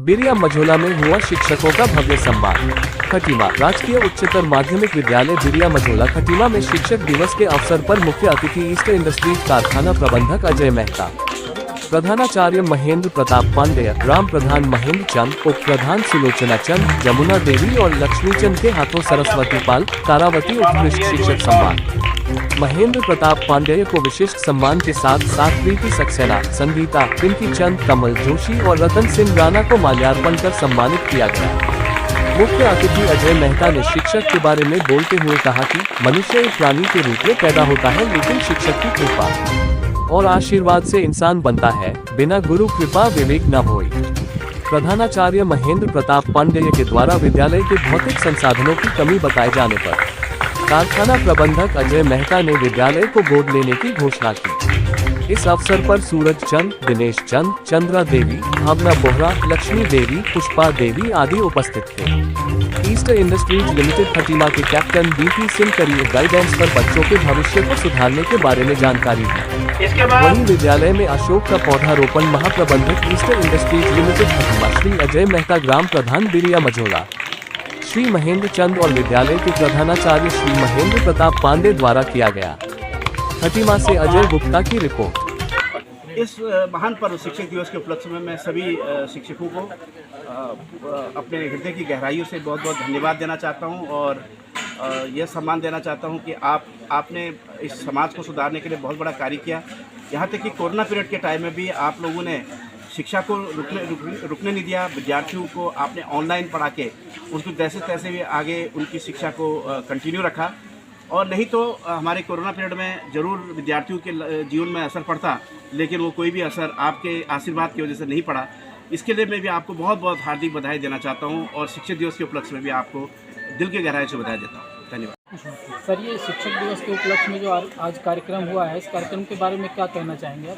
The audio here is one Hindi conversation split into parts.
बिरिया मझोला में हुआ शिक्षकों का भव्य सम्मान। खटीमा राजकीय उच्चतर माध्यमिक विद्यालय बिरिया मझोला खटीमा में शिक्षक दिवस के अवसर पर मुख्य अतिथि ईस्ट इंडस्ट्रीज कारखाना प्रबंधक अजय मेहता, प्रधानाचार्य महेंद्र प्रताप पांडेय, ग्राम प्रधान महेंद्र चंद, उप प्रधान सुलोचना चंद, जमुना देवी और लक्ष्मी चंद के हाथों सरस्वती पाल, तारावती उत्कृष्ट शिक्षक सम्मान। महेंद्र प्रताप पांडेय को विशिष्ट सम्मान के साथ साथ प्रीति सक्सेना, संगीता, पिंकी चंद, कमल जोशी और रतन सिंह राणा को माल्यार्पण कर सम्मानित किया गया। मुख्य अतिथि अजय मेहता ने शिक्षक के बारे में बोलते हुए कहा कि मनुष्य एक प्राणी के रूप में पैदा होता है, लेकिन शिक्षक की कृपा और आशीर्वाद से इंसान बनता है, बिना गुरु कृपा विवेक न होय। प्रधानाचार्य महेंद्र प्रताप पांडेय के द्वारा विद्यालय के भौतिक संसाधनों की कमी बताए जाने पर कारखाना प्रबंधक अजय मेहता ने विद्यालय को गोद लेने की घोषणा की। इस अवसर पर सूरज चंद, दिनेश चंद, चंद्रा देवी, भावना बोहरा, लक्ष्मी देवी, पुष्पा देवी आदि उपस्थित थे। ईस्ट इंडस्ट्रीज लिमिटेड खटीमा के captain BP Singh career guidance पर बच्चों के भविष्य को सुधारने के बारे में जानकारी दी। वहीं विद्यालय में अशोक का पौधारोपण महाप्रबंधक east industries limited Khatima Shri Ajay Mehta, ग्राम प्रधान बिरिया मझोला श्री महेंद्र चंद और विद्यालय के प्रधानाचार्य श्री महेंद्र प्रताप पांडे द्वारा किया गया। खटीमा से अजय गुप्ता की रिपोर्ट। इस महान पर्व शिक्षक दिवस के उपलक्ष्य में मैं सभी शिक्षकों को अपने हृदय की गहराइयों से बहुत बहुत धन्यवाद देना चाहता हूं और यह सम्मान देना चाहता हूं कि आपने इस समाज को सुधारने के लिए बहुत बड़ा कार्य किया। यहाँ तक कि कोरोना पीरियड के टाइम में भी आप लोगों ने शिक्षा को रुकने नहीं दिया। विद्यार्थियों को आपने ऑनलाइन पढ़ा के उनको जैसे तैसे भी आगे उनकी शिक्षा को कंटिन्यू रखा, और नहीं तो हमारे कोरोना पीरियड में ज़रूर विद्यार्थियों के जीवन में असर पड़ता, लेकिन वो कोई भी असर आपके आशीर्वाद की वजह से नहीं पड़ा। इसके लिए मैं भी आपको बहुत बहुत हार्दिक बधाई देना चाहता हूँ और शिक्षक दिवस के उपलक्ष्य में भी आपको दिल की गहराई से बधाई देता हूँ। धन्यवाद। सर, ये शिक्षक दिवस के उपलक्ष्य में जो आज कार्यक्रम हुआ है, इस कार्यक्रम के बारे में क्या कहना चाहेंगे आप?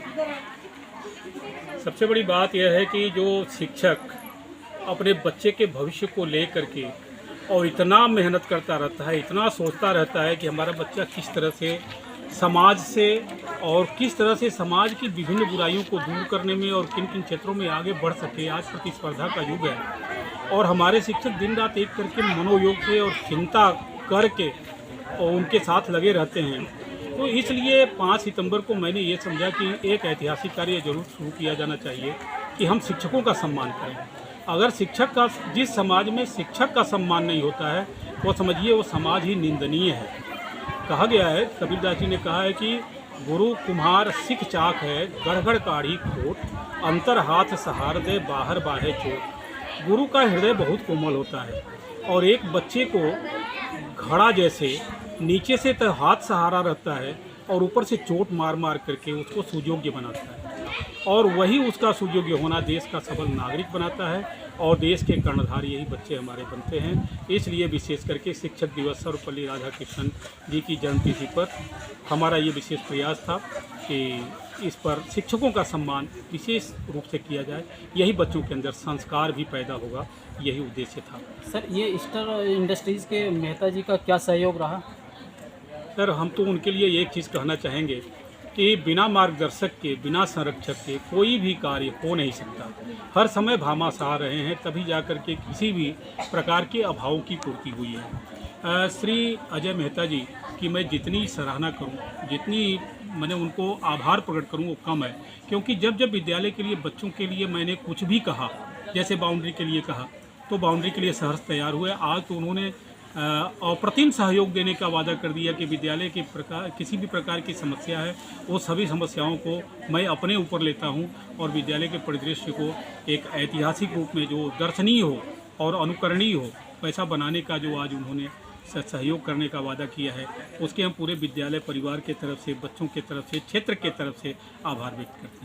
सबसे बड़ी बात यह है कि जो शिक्षक अपने बच्चे के भविष्य को लेकर के और इतना मेहनत करता रहता है, इतना सोचता रहता है कि हमारा बच्चा किस तरह से समाज से और किस तरह से समाज की विभिन्न बुराइयों को दूर करने में और किन किन क्षेत्रों में आगे बढ़ सके। आज प्रतिस्पर्धा का युग है और हमारे शिक्षक दिन रात एक करके मनोयोग से और चिंता करके और उनके साथ लगे रहते हैं। तो इसलिए 5 सितंबर को मैंने ये समझा कि एक ऐतिहासिक कार्य जरूर शुरू किया जाना चाहिए कि हम शिक्षकों का सम्मान करें। अगर शिक्षक का, जिस समाज में शिक्षक का सम्मान नहीं होता है, वो समझिए वो समाज ही निंदनीय है। कहा गया है, कबीरदास जी ने कहा है कि गुरु कुम्हार सिख चाक है, गढ़गढ़ काढ़ी खोट, अंतर हाथ सहार दे, बाहर बाहे चोट। गुरु का हृदय बहुत कोमल होता है और एक बच्चे को घड़ा जैसे नीचे से तो हाथ सहारा रहता है और ऊपर से चोट मार मार करके उसको सुयोग्य बनाता है, और वही उसका सुयोग्य होना देश का सबल नागरिक बनाता है और देश के कर्णधार यही बच्चे हमारे बनते हैं। इसलिए विशेष करके शिक्षक दिवस सर्वपल्ली राधाकृष्णन जी की जन्मतिथि पर हमारा ये विशेष प्रयास था कि इस पर शिक्षकों का सम्मान विशेष रूप से किया जाए, यही बच्चों के अंदर संस्कार भी पैदा होगा, यही उद्देश्य था। सर, ये ईस्ट इंडस्ट्रीज़ के मेहता जी का क्या सहयोग रहा? सर, हम तो उनके लिए एक चीज़ कहना चाहेंगे कि बिना मार्गदर्शक के, बिना संरक्षक के कोई भी कार्य हो नहीं सकता। हर समय भामाशाह रहे हैं, तभी जाकर के किसी भी प्रकार के अभावों की पूर्ति हुई है। श्री अजय मेहता जी की मैं जितनी सराहना करूं, जितनी मैंने उनको आभार प्रकट करूं, वो कम है। क्योंकि जब जब विद्यालय के लिए, बच्चों के लिए मैंने कुछ भी कहा, जैसे बाउंड्री के लिए कहा, तो बाउंड्री के लिए सहर्ष तैयार हुए। आज तो उन्होंने अप्रतिम सहयोग देने का वादा कर दिया कि विद्यालय के प्रकार किसी भी प्रकार की समस्या है, वो सभी समस्याओं को मैं अपने ऊपर लेता हूं और विद्यालय के परिदृश्य को एक ऐतिहासिक रूप में जो दर्शनीय हो और अनुकरणीय हो, वैसा बनाने का जो आज उन्होंने सहयोग करने का वादा किया है, उसके हम पूरे विद्यालय परिवार के तरफ से, बच्चों के तरफ से, क्षेत्र के तरफ से आभार व्यक्त करते हैं।